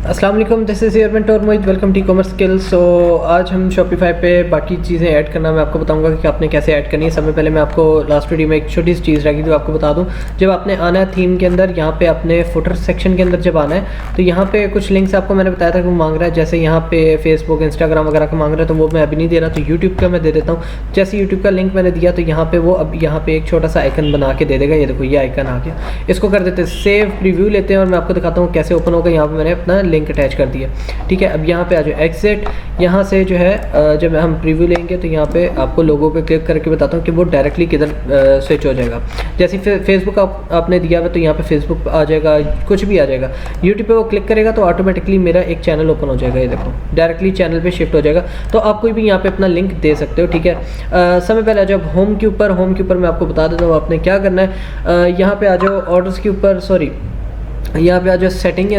अस्सलाम वालेकुम, this is your mentor Mohit. Welcome to commerce skills. So आज हम शॉपिफाई पे बाकी चीज़ें ऐड करना मैं आपको बताऊंगा कि आपने कैसे ऐड करनी है। सबसे पहले मैं आपको लास्ट वीडियो में एक छोटी सी चीज़ रखी थी, आपको बता दूं। जब आपने आना है थीम के अंदर, यहाँ पे अपने फुटर सेक्शन के अंदर जब आना है तो यहाँ पे कुछ लिंक्स आपको मैंने बताया था कि वो मांग रहा है। जैसे यहाँ पे फेसबुक, इंस्टाग्राम वगैरह का मांग रहा है, तो वो मैं अभी नहीं दे रहा, तो यूट्यूब का मैं दे देता हूँ। जैसे यूट्यूब का लिंक मैंने दिया तो यहाँ पे वो अब यहाँ पे एक छोटा सा आइकन बना के दे देगा। ये देखो, ये आइकन आ गया। इसको कर देते हैं सेव, प्रीव्यू लेते हैं और मैं आपको दिखाता हूँ कैसे ओपन होगा। यहाँ पर मैंने अपना लिंक अटैच कर दिया। ठीक है, अब यहाँ पे आ जाओ एग्जिट। यहाँ से जो है जब हम प्रीव्यू लेंगे तो यहाँ पे आपको लोगों पे क्लिक करके बताता हूँ कि वो डायरेक्टली किधर स्विच हो जाएगा। जैसे फेसबुक आपने दिया हुआ तो यहाँ पे फेसबुक आ जाएगा, कुछ भी आ जाएगा। यूट्यूब पे वो क्लिक करेगा तो ऑटोमेटिकली मेरा एक चैनल ओपन हो जाएगा। ये देखो, डायरेक्टली चैनल पे शिफ्ट हो जाएगा। तो आप कोई भी यहाँ पे अपना लिंक दे सकते हो। ठीक है, समय पहले जब होम के ऊपर मैं आपको बता देता हूँ आपने क्या करना है। यहाँ पे आ जाओ ऑर्डर्स के ऊपर, सॉरी यहाँ पे आ जाओ सेटिंग के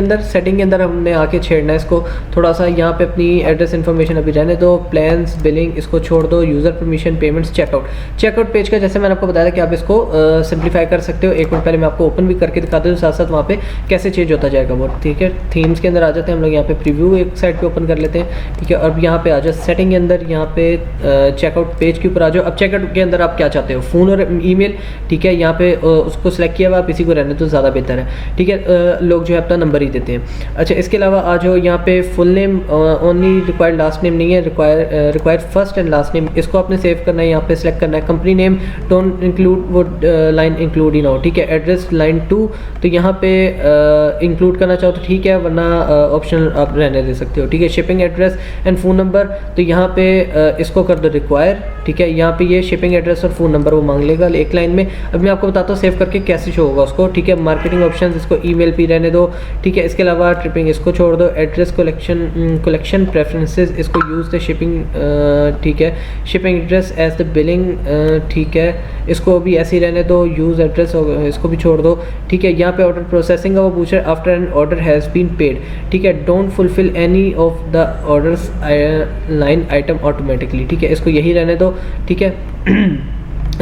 अंदर हमने आके छेड़ना है इसको थोड़ा सा। यहाँ पे अपनी एड्रेस इन्फॉर्मेशन अभी रहने दो, प्लान्स, बिलिंग इसको छोड़ दो, user permission, payments, checkout page का जैसे मैंने आपको बताया था कि आप इसको सिंप्लीफाई कर सकते हो। एक मिनट पहले मैं आपको ओपन भी करके दिखा दूँ, साथ साथ वहाँ पे कैसे चेंज होता जाएगा वो। ठीक है, थीम्स के अंदर आ जाते हैं हम लोग। यहाँ पे प्रीव्यू एक साइड पे ओपन कर लेते हैं। ठीक है, और यहाँ पे आ जाओ सेटिंग के अंदर, यहाँ पे चेकआउट पेज के ऊपर आ जाओ। अब चेकआउट के अंदर आप क्या चाहते हो, फ़ोन और ईमेल। ठीक है, यहाँ पे उसको सेलेक्ट किया हुआ, आप इसी को रहने तो ज़्यादा बेहतर है। ठीक है, लोग जो है अपना नंबर ही देते हैं। अच्छा, इसके अलावा आ जाओ यहाँ पे full name only required, last name नहीं है, required first and last name. इसको आपने सेव करना है, यहाँ पे सेलेक्ट करना है। कंपनी नेम डोंट इंक्लूड, वो लाइन इंक्लूड ही ना हो। ठीक है, एड्रेस लाइन 2 तो यहाँ पे इंक्लूड करना चाहो तो ठीक है, वरना ऑप्शनल आप रहने दे सकते हो। ठीक है, shipping address and phone number तो यहाँ पे इसको कर दो रिक्वायर। ठीक है, यहाँ पे ये शिपिंग एड्रेस और फ़ोन नंबर वो मांग लेगा एक लाइन में। अब मैं आपको बताता हूँ सेव करके कैसे शो होगा उसको। ठीक है, मार्केटिंग ऑप्शन, इसको ईमेल पे रहने दो। ठीक है, इसके अलावा ट्रिपिंग इसको छोड़ दो। एड्रेस कलेक्शन प्रेफरेंसेस इसको यूज़ द शिपिंग। ठीक है, shipping address as the billing. ठीक है, इसको भी ऐसे ही रहने दो। यूज़ एड्रेस इसको भी छोड़ दो। ठीक है, यहाँ पे ऑर्डर प्रोसेसिंग का वो पूछ रहा है, after an order has been paid. ठीक है, don't fulfil any of the orders line item automatically. ठीक है, इसको यही रहने दो। ठीक है,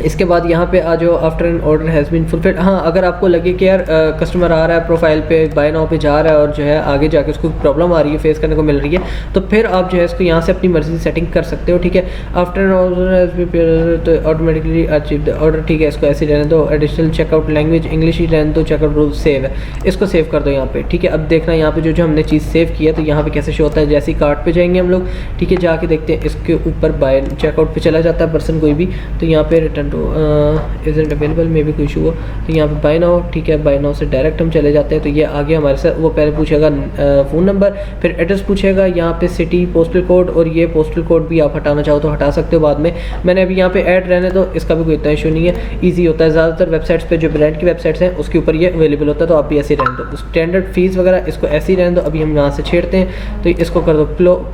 इसके बाद यहाँ पे आ जाओ, after an order has been fulfilled. हाँ, अगर आपको लगे कि यार कस्टमर आ रहा है प्रोफाइल पे, बाय नाउ पे जा रहा है और जो है आगे जाके उसको प्रॉब्लम आ रही है, फेस करने को मिल रही है, तो फिर आप जो है इसको यहाँ से अपनी मर्जी से सेटिंग कर सकते हो। ठीक है, after an order has been तो ऑटोमेटिकली अचीव द ऑर्डर। ठीक है, इसको ऐसे रहने दो। एडिशनल चेकआउट लैंग्वेज इंग्लिश ही रहने दो। चेकआउट रूल सेव है, इसको सेव कर दो यहाँ पे। ठीक है, अब देखना यहाँ पे जो हमने चीज़ सेव की है तो यहाँ पे कैसे शो होता है। जैसे ही कार्ट पे जाएंगे हम लोग, ठीक है, जाके देखते हैं इसके ऊपर बाय चेकआउट पे चला जाता है पर्सन कोई भी, तो यहाँ पे रिटर्न टू इज़न्ट अवेलेबल में भी कोई इशू हो तो यहाँ पे बाय नाउ। ठीक है, बाय नाउ से डायरेक्ट हम चले जाते हैं। तो ये आगे हमारे साथ वो पहले पूछेगा फ़ोन नंबर, फिर एड्रेस पूछेगा, यहाँ पे सिटी, पोस्टल कोड, और ये पोस्टल कोड भी आप हटाना चाहो तो हटा सकते हो बाद में। मैंने अभी यहाँ पे ऐड रहने दो, इसका भी कोई इतना इशू नहीं है, ईजी होता है। ज़्यादातर वेबसाइट्स पे जो ब्रांड की वेबसाइट्स हैं उसके ऊपर ये अवेलेबल होता है, तो आप भी ऐसे ही रहने दो। स्टैंडर्ड फीस वगैरह इसको ऐसे ही रहने दो। अभी हम यहाँ से छेड़ते हैं तो इसको कर दो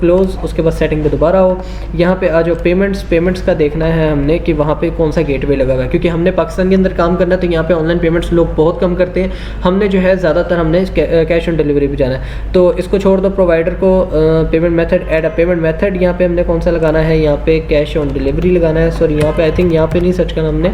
क्लोज। उसके बाद सेटिंग पे दोबारा हो, यहाँ पे आ जाओ पेमेंट्स का देखना है हमने कि वहाँ पे कौन सा गेटवे लगा हुआ है, क्योंकि हमने पाकिस्तान के अंदर काम करना है तो यहाँ पे ऑनलाइन पेमेंट्स लोग बहुत कम करते हैं। हमने जो है ज़्यादातर हमने कैश ऑन डिलीवरी पे जाना है, तो इसको छोड़ दो। प्रोवाइडर को पेमेंट मेथड, ऐड अ पेमेंट मेथड, यहाँ पे हमने कौन सा लगाना है, यहाँ पे कैश ऑन डिलीवरी लगाना है। सॉरी, यहाँ पे आई थिंक यहाँ पे नहीं सर्च करना हमने,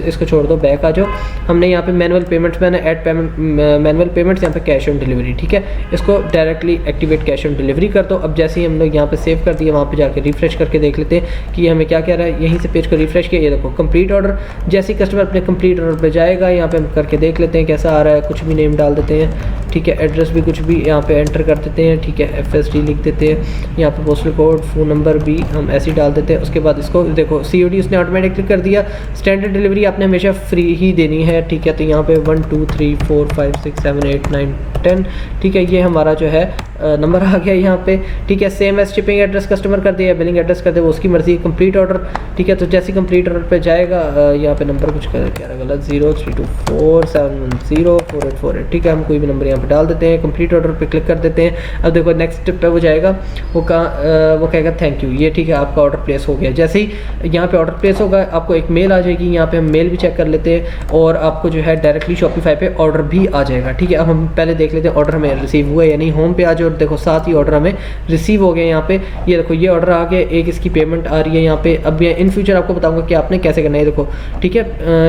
इसको छोड़ दो, बैक आ जाओ। हमने यहाँ पे मैनुअल पेमेंट्स में ऐड पेमेंट मैनुअल पेमेंट्स, यहाँ पे कैश ऑन डिलीवरी। ठीक है, इसको directly activate cash on delivery कर दो। अब जैसे ही हम लोग यहाँ पे सेव कर दिया, वहाँ पे जाके रिफ्रेश करके देख लेते हैं कि हमें क्या कह रहा है। यहीं से पेज को रिफ्रेश किया, ये देखो कंप्लीट ऑर्डर। जैसे ही कस्टमर अपने कंप्लीट ऑर्डर पे जाएगा, यहाँ पे हम करके देख लेते हैं कैसा आ रहा है। कुछ भी नेम डाल देते हैं। ठीक है, एड्रेस भी कुछ भी यहाँ पे एंटर कर देते हैं। ठीक है, FSD लिख देते हैं। यहाँ पे पोस्टल कोड, फ़ोन नंबर भी हम ऐसे ही डाल देते हैं। उसके बाद इसको देखो COD उसने ऑटोमेटिकली कर दिया। स्टैंडर्ड डिलीवरी आपने हमेशा फ्री ही देनी है। ठीक है, तो यहाँ पे 1 2 3 4 5 6 7 8 9 10। ठीक है, ये हमारा जो है नंबर आ गया यहाँ पे। ठीक है, same as shipping address customer कर दिया, बिलिंग एड्रेस कर दे, वो उसकी मर्जी, कंप्लीट ऑर्डर। ठीक है, तो जैसे कंप्लीट ऑर्डर पे जाएगा, यहाँ पे नंबर कुछ कर क्या गलत, 0324710488। ठीक है, हम कोई भी नंबर यहाँ पे डाल देते हैं, कंप्लीट ऑर्डर पे क्लिक कर देते हैं। अब देखो नेक्स्ट पे वो जाएगा, वो कहेगा थैंक यू। ये ठीक है, आपका ऑर्डर प्लेस हो गया। जैसे ही यहाँ पे ऑर्डर प्लेस होगा, आपको एक मेल आ जाएगी। यहाँ पे हम मेल भी चेक कर लेते हैं और आपको जो है डायरेक्टली शॉपिफाई पे ऑर्डर भी आ जाएगा। ठीक है, अब हम पहले देख लेते हैं ऑर्डर हमें रिसीव हुआ या नहीं। होम पे आ जाओ, देखो साथ ही ऑर्डर हमें रिसीव हो गया। यहाँ पे ये देखो, ये ऑर्डर आ गया, एक इसकी पेमेंट आ रही है यहाँ पे। अब इन फ्यूचर आपको बताऊंगा कि आपने कैसे करना है। देखो ठीक है,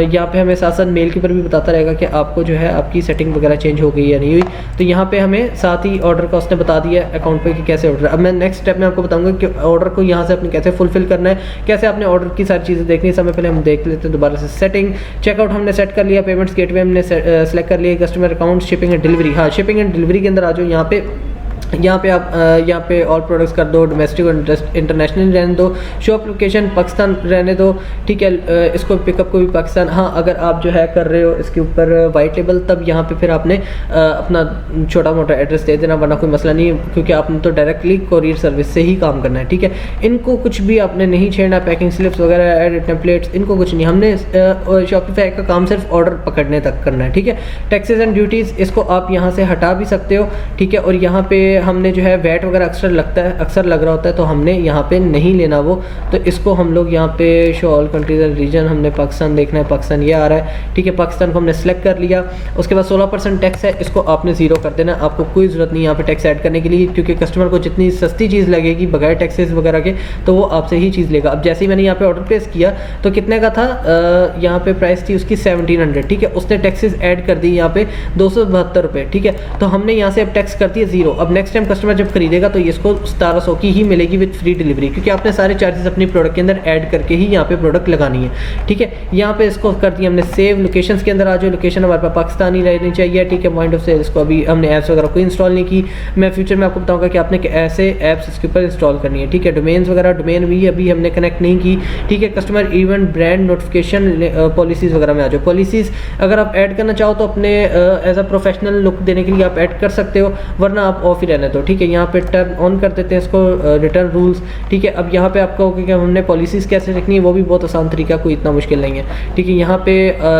यहाँ पे हमें साथ साथ मेल के ऊपर भी बताता रहेगा कि आपको जो है आपकी सेटिंग वगैरह चेंज हो गई या नहीं हुई। तो यहाँ पे हमें साथ ही ऑर्डर का उसने बता दिया अकाउंट पे कि कैसे ऑर्डर। अब मैं नेक्स्ट स्टेप में आपको बताऊंगा कि ऑर्डर को यहाँ से अपने कैसे फुलफिल करना है, कैसे आपने ऑर्डर की सारी चीज़ें देखनी है। समय पहले हम देख लेते हैं दोबारा से सेटिंग। चेकआउट हमने सेट कर लिया, पेमेंट्स गेटवे हमने सेलेक्ट कर लिया, customer account, shipping and delivery. हाँ, शिपिंग एंड डिलीवरी के अंदर आ जाओ। यहाँ पे आप यहाँ पे ऑल प्रोडक्ट्स कर दो, डोमेस्टिक और इंटरनेशनल रहने दो, शॉप लोकेशन पाकिस्तान रहने दो, ठीक है। इसको पिकअप को भी पाकिस्तान। हाँ, अगर आप जो है कर रहे हो इसके ऊपर वाइट लेबल, तब यहाँ पे फिर आपने अपना छोटा मोटा एड्रेस दे देना, वरना कोई मसला नहीं है, क्योंकि आपने तो डायरेक्टली कोरियर सर्विस से ही काम करना है, ठीक है। इनको कुछ भी आपने नहीं छेड़ना, पैकिंग स्लिप्स वगैरह, एड टेम्पलेट्स, इनको कुछ नहीं। हमने शॉपिफाई का काम सिर्फ ऑर्डर पकड़ने तक करना है, ठीक है। टैक्सेस एंड ड्यूटीज़ इसको आप यहाँ से हटा भी सकते हो, ठीक है। और यहाँ पे हमने जो है वैट वगैरह अक्सर लग रहा होता है, तो हमने यहाँ पे नहीं लेना वो, तो इसको हम लोग यहाँ पे show all countries and region, हमने पाकिस्तान देखना है, पाकिस्तान ये आ रहा है, ठीक है। पाकिस्तान को हमने सेलेक्ट कर लिया। उसके बाद 16% टैक्स है, इसको आपने ज़ीरो कर देना। आपको कोई ज़रूरत नहीं यहाँ पे टैक्स ऐड करने के लिए, क्योंकि कस्टमर को जितनी सस्ती चीज़ लगेगी बगैर टैक्सेस वगैरह के, तो वो आपसे ही चीज़ लेगा। अब जैसे ही मैंने यहाँ पे ऑर्डर प्लेस किया तो कितने का था, यहाँ पे प्राइस थी उसकी 1700, ठीक है। उसने टैक्सेस ऐड कर दी यहाँ पे 272 रुपये, ठीक है। तो हमने यहाँ से अब टैक्स कर दिया ज़ीरो। अब नेक्स्ट टाइम कस्टमर जब खरीदेगा तो इसको 1700 की ही मिलेगी विद फ्री डिलीवरी, क्योंकि आपने सारे चार्जेस अपनी प्रोडक्ट के अंदर ऐड करके ही यहाँ पे प्रोडक्ट लगानी है, ठीक है। यहाँ पे इसको कर दिया हमने सेव। लोकेशंस के अंदर आ जाओ, लोकेशन हमारे पास पाकिस्तानी रहनी चाहिए, ठीक है। पॉइंट ऑफ सेल इसको अभी हमने ऐप्स वगैरह कोई इंस्टॉल नहीं की। मैं फ्यूचर में आपको बताऊंगा कि आपने ऐसे ऐप्स इसके ऊपर इंस्टॉल करनी है, ठीक है। डोमेन्स वगैरह, डोमेन भी अभी हमने कनेक्ट नहीं की, ठीक है। Customer event, brand, notification, policies वगैरह में आ जाओ। पॉलिसीज़ अगर आप ऐड करना चाहो तो अपने एज अ प्रोफेशनल लुक देने के लिए आप ऐड कर सकते हो, वरना आप ऑफ ही रहने दो, ठीक है। यहाँ पे टर्न ऑन कर देते हैं इसको, रिटर्न रूल्स, ठीक है। अब यहाँ पे आपका होगा कि हमने पॉलिसीज़ कैसे लिखनी है, वो भी बहुत आसान तरीका, कोई इतना मुश्किल नहीं है, ठीक है। यहाँ पे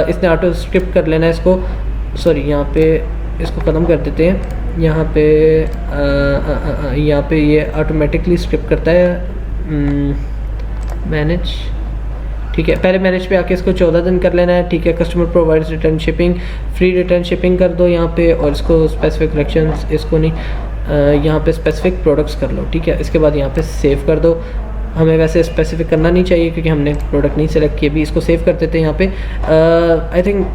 इसने ऑटो स्क्रिप्ट कर लेना है इसको, सॉरी यहाँ पे इसको ख़त्म कर देते हैं। यहाँ पे ये ऑटोमेटिकली स्क्रिप्ट करता है, मैनेज, ठीक है। पहले मैनेज पे आके इसको 14 दिन कर लेना है, ठीक है। Customer provides return shipping, free return shipping कर दो यहाँ पे, और इसको स्पेसिफिक कलेक्शंस, इसको नहीं, यहाँ पे स्पेसिफिक प्रोडक्ट्स कर लो, ठीक है। इसके बाद यहाँ पे सेव कर दो। हमें वैसे स्पेसिफिक करना नहीं चाहिए क्योंकि हमने प्रोडक्ट नहीं सेलेक्ट किए। भी इसको सेव कर देते हैं यहाँ पे। आई थिंक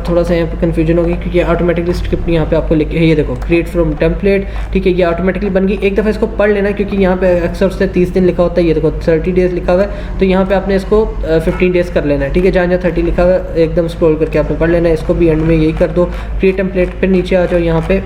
थोड़ा सा यहाँ पे कन्फ्यूजन होगी क्योंकि ऑटोमेटिकली स्क्रिप्ट यहाँ पे आपको लिखे, ये देखो क्रिएट फ्रॉम टेम्पलेट, ठीक है। ये ऑटोमेटिकली बन गई। एक दफ़ा इसको पढ़ लेना क्योंकि यहाँ पे अक्सर उससे 30 दिन लिखा होता है, ये देखो 30 डेज़ लिखा हुआ है, तो यहाँ पे आपने इसको 15 डेज़ कर लेना है, ठीक है। जहाँ 30 लिखा हुआ है एकदम स्क्रॉल करके आपने पढ़ लेना है। इसको भी एंड में यही कर दो। क्रिएट टेम्पलेट पर नीचे आ जाओ, यहाँ पे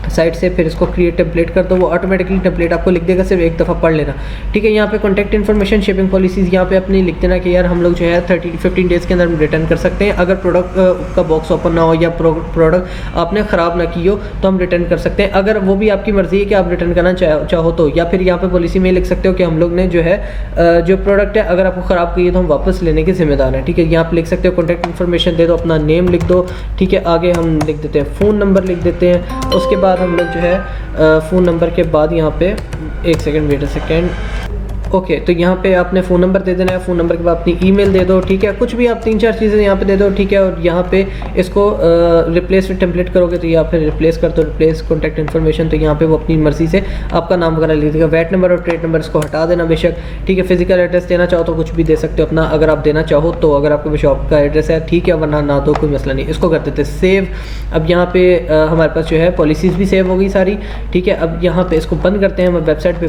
साइड से फिर इसको क्रिएट टेम्पलेट कर दो। वो ऑटोमेटिकली टेम्पलेट आपको लिख देगा, सिर्फ एक दफ़ा पढ़ लेना, ठीक है। यहाँ पे कॉन्टैक्ट इन्फॉर्मेशन, शिपिंग पॉलिसीज़ यहाँ पे अपनी लिख देना कि यार हम लोग जो है 15 डेज़ के अंदर रिटर्न कर सकते हैं। अगर प्रोडक्ट का बॉक्स ओपन ना हो या प्रोडक्ट आपने ख़राब ना की हो तो हम रिटर्न कर सकते हैं। अगर वो भी आपकी मर्ज़ी है कि आप रिटर्न करना चाहो तो, या फिर यहाँ पर पॉलिसी में लिख सकते हो कि हम लोग ने जो है जो प्रोडक्ट है अगर आपको ख़राब की है तो हम वापस लेने के जिम्मेदार हैं, ठीक है। यहाँ पर लिख सकते हो कॉन्टैक्ट इन्फॉर्मेशन दे दो, अपना नेम लिख दो, ठीक है। आगे हम लिख देते हैं फ़ोन नंबर लिख देते हैं। उसके बाद हम लोग जो है फ़ोन नंबर के बाद यहाँ पे एक second, wait a second, okay. तो यहाँ पे आपने फ़ोन नंबर दे देना है। फ़ोन नंबर के बाद अपनी ईमेल दे दो, ठीक है। कुछ भी आप 3-4 चीज़ें यहाँ पे दे दो, ठीक है। और यहाँ पे इसको रिप्लेस विद टेम्पलेट करोगे तो या फिर रिप्लेस कर दो, रिप्लेस कॉन्टैक्ट इन्फॉर्मेशन, तो यहाँ पे वो अपनी मर्ज़ी से आपका नाम वगैरह लिख देगा। वैट नंबर और ट्रेड नंबर इसको हटा देना बेशक, ठीक है। फिजिकल एड्रेस देना चाहो तो कुछ भी दे सकते हो अपना, अगर आप देना चाहो तो, अगर आपके शॉप का एड्रेस है, ठीक है, वरना ना दो, कोई मसला नहीं। इसको कर देते सेव। अब यहाँ पे हमारे पास जो है पॉलिसीज़ भी सेव हो गई सारी, ठीक है। अब यहाँ पे इसको बंद करते हैं। हम वेबसाइट पे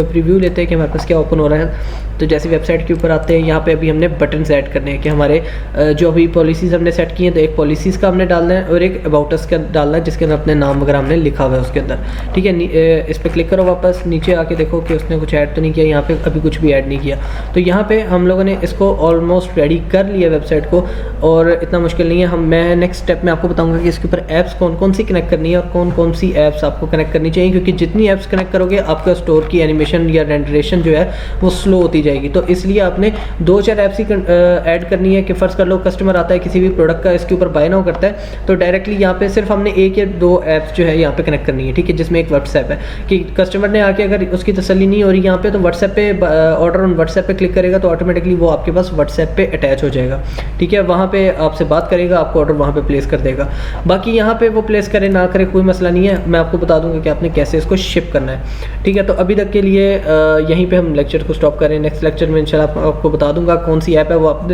प्रीव्यू लेते हैं कि हमारे पास क्या ओपन हो रहा है। तो जैसे वेबसाइट के ऊपर आते हैं, यहाँ पे अभी हमने बटन ऐड करने हैं कि हमारे जो अभी पॉलिसीज़ हमने सेट की हैं, तो एक पॉलिसीज़ का हमने डालना है और एक अबाउट अस का डालना है जिसके अंदर अपने नाम वगैरह हमने लिखा हुआ है उसके अंदर, ठीक है। इस पर क्लिक करो, वापस नीचे आके देखो कि उसने कुछ ऐड तो नहीं किया। यहाँ पे अभी कुछ भी ऐड नहीं किया। तो यहाँ पे हम लोगों ने इसको ऑलमोस्ट रेडी कर लिया वेबसाइट को, और इतना मुश्किल नहीं है। मैं नेक्स्ट स्टेप में आपको बताऊँगा कि इसके ऊपर ऐप्स कौन कौन सी कनेक्ट करनी है और कौन कौन सी ऐप्स आपको कनेक्ट करनी चाहिए, क्योंकि जितनी ऐप्स कनेक्ट करोगे आपका स्टोर की एनिमेशन या रेंडरेशन जो है वो स्लो होती जाएगी। तो इसलिए आपने 2-4 ऐप्स ही ऐड करनी है कि फ़र्ज़ कर लो कस्टमर आता है किसी भी प्रोडक्ट का इसके ऊपर बाय नाउ करता है, तो डायरेक्टली यहाँ पे सिर्फ हमने 1 या 2 ऐप्स जो है यहाँ पे कनेक्ट करनी है, ठीक है। जिसमें एक व्हाट्सएप है कि कस्टमर ने आके अगर उसकी तसल्ली नहीं हो रही यहाँ पे, तो व्हाट्सएप पे ऑर्डर ऑन व्हाट्सएप पे क्लिक करेगा तो ऑटोमेटिकली वो आपके पास व्हाट्सएप पे अटैच हो जाएगा, ठीक है। वहाँ पे आपसे बात करेगा, आपको ऑर्डर वहाँ पे प्लेस कर देगा। बाकी यहाँ पे वो प्लेस करे ना करे कोई मसला नहीं है, मैं आपको बता दूँगा कि आपने कैसे इसको शिप करना है, ठीक है। तो अभी तक के लिए यहीं पर हम लेक्चर को स्टॉप करें। नेक्स्ट लेक्चर में इंशाल्लाह आपको बता दूंगा कौन सी ऐप है वो आप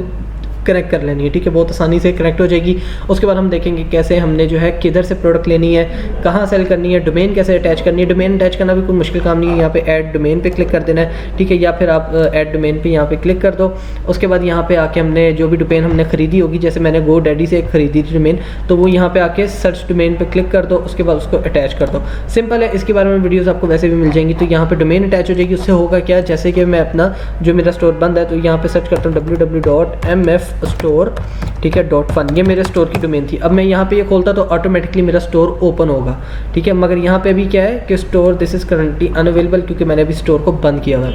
कनेक्ट कर लेनी है, ठीक है, बहुत आसानी से कनेक्ट हो जाएगी। उसके बाद हम देखेंगे कैसे हमने जो है किधर से प्रोडक्ट लेनी है, कहाँ सेल करनी है, डोमेन कैसे अटैच करनी है। डोमेन अटैच करना भी कोई मुश्किल काम नहीं है, यहाँ पे ऐड डोमेन पे क्लिक कर देना है, ठीक है, या फिर आप ऐड डोमेन पे यहाँ पे क्लिक कर दो। उसके बाद यहाँ पे आके हमने जो भी डोमेन हमने खरीदी होगी, जैसे मैंने GoDaddy से एक खरीदी थी डोमेन, तो वो यहाँ पे आके सर्च डोमेन पे क्लिक कर दो, उसके बाद उसको अटैच कर दो। सिंपल है, इसके बारे में वीडियोस आपको वैसे भी मिल जाएंगी। तो यहाँ पे डोमेन अटैच हो जाएगी, उससे होगा क्या, जैसे कि मैं अपना जो मेरा स्टोर बंद है तो यहाँ पे सर्च करता हूँ www.mfstore, ठीक है, .fun, ये मेरे स्टोर की डोमेन थी। अब मैं यहाँ पे ये खोलता तो ऑटोमेटिकली मेरा स्टोर ओपन होगा, ठीक है, मगर यहाँ पे अभी क्या है कि store this is currently unavailable, क्योंकि मैंने अभी स्टोर को बंद किया हुआ है।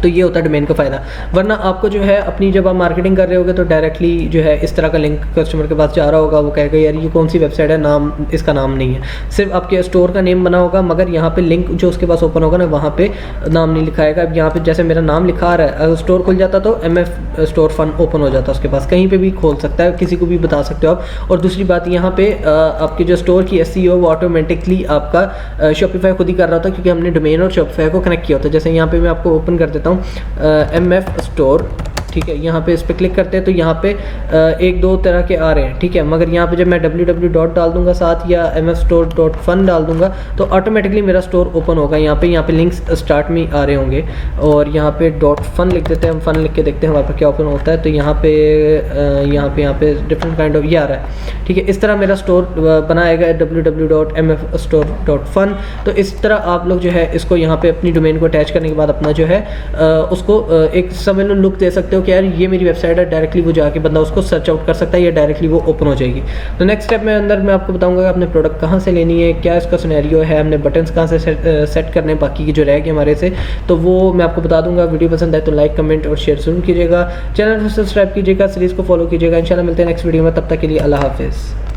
तो ये होता है डोमेन का फ़ायदा। वरना आपको जो है अपनी जब आप मार्केटिंग कर रहे होगे तो डायरेक्टली जो है इस तरह का लिंक कस्टमर के पास जा रहा होगा, वो कहेगा यार ये कौन सी वेबसाइट है, नाम इसका नाम नहीं है, सिर्फ आपके स्टोर का नेम बना होगा, मगर यहाँ पे लिंक जो उसके पास ओपन होगा ना वहाँ पे नाम नहीं लिखाएगा। अब यहाँ पे जैसे मेरा नाम लिखा आ रहा है, अगर स्टोर खुल जाता तो MF स्टोर फन ओपन हो जाता उसके पास, कहीं पर भी खोल सकता है, किसी को भी बता सकते हो आप। और दूसरी बात यहाँ पे आपके जो स्टोर की SEO वो ऑटोमेटिकली आपका शॉपिफाई खुद ही कर रहा था, क्योंकि हमने डोमेन और शॉपिफाई को कनेक्ट किया होता है। जैसे यहाँ पे मैं आपको ओपन कर देता हूँ MF स्टोर, ठीक है, यहाँ पे इस पर क्लिक करते हैं तो यहाँ पे एक दो तरह के आ रहे हैं, ठीक है, मगर यहाँ पे जब मैं www डाल दूंगा साथ या mfstore.fun डाल दूंगा तो ऑटोमेटिकली मेरा स्टोर ओपन होगा। यहाँ पे लिंक्स स्टार्ट में आ रहे होंगे और यहाँ पे .fun लिख देते हैं, हम फन लिख के देखते हैं हमारे पास क्या ओपन होता है। तो यहाँ पे डिफरेंट काइंड ऑफ ये आ रहा है, ठीक है, इस तरह मेरा स्टोर बनाएगा www.mfstore.fun। तो इस तरह आप लोग जो है इसको यहाँ पे अपनी डोमेन को अटैच करने के बाद अपना जो है उसको एक समझ लो लुक दे सकते हो कि यार ये मेरी वेबसाइट है, डायरेक्टली वो जाके बंदा उसको सर्च आउट कर सकता है या डायरेक्टली वो ओपन हो जाएगी। तो नेक्स्ट स्टेप में अंदर मैं आपको बताऊंगा कि आपने प्रोडक्ट कहाँ से लेनी है, क्या इसका सिनेरियो है, हमने बटन्स कहाँ से सेट करने हैं, बाकी की जो रह गए हमारे से, तो वो मैं आपको बता दूंगा। वीडियो पसंद आए तो लाइक कमेंट और शेयर जरूर कीजिएगा, चैनल को सब्सक्राइब कीजिएगा, सीरीज़ को फॉलो कीजिएगा। इंशाल्लाह मिलते हैं नेक्स्ट वीडियो में, तब तक के लिए अल्लाह हाफिज़।